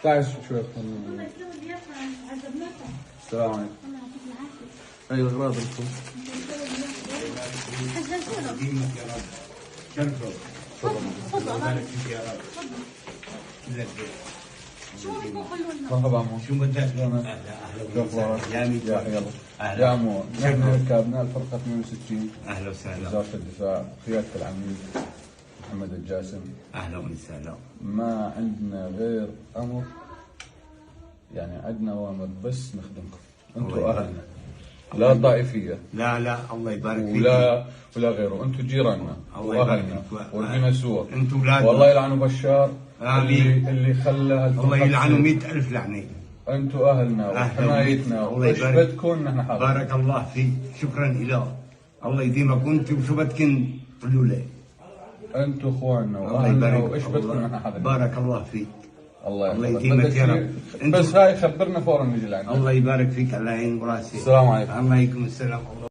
تعال شوي. الله يسلمك يا اخي، عذبناكم. السلام عليكم. الله يعطيك العافيه. ايوه اغراض لكم. حجزونا. يديمك يا رب. شرفه. تفضل الله يبارك فيك يا رب. تفضل. لك شو بدكم خلونا؟ مرحبا عمو. شو بدك؟ أهلا. اهلا كيف وسهلا. أخبارك؟ يا ميت يا ولد. يلا. أهلا. يا عمو نحن شكرا. ركابنا الفرقة 62 اهلا وسهلا. وزارة الدفاع قيادة العميد محمد الجاسم. اهلا وسهلا. ما عندنا غير امر، يعني عندنا اوامر بس نخدمكم انتم الله اهلنا، لا طائفيه لا لا، الله يبارك فيك. ولا غيره، انتم جيراننا الله يبارك واهلنا فيك. وربنا سوا. انتم اولادنا. والله يلعنوا بشار آمين. اللي خلى الله يلعنه 100,000 لعنه. انتم اهلنا أهلا وحمايتنا الله وايش يبارك. بدكم نحن حاضرين. بارك الله فيك. شكرا إله. الله يديمك. وانتم شو بدكن قولوا لي. انتم اخواننا الله واهلنا يبارك. وايش بدكم نحن حاضرين. بارك الله فيك. الله الله يحفظك. يديمك بدك يا شيء؟ رب. بس هاي خبرنا فورا نجي لعندك. الله يبارك فيك على عين وراسي. السلام عليكم. الله يكون السلام.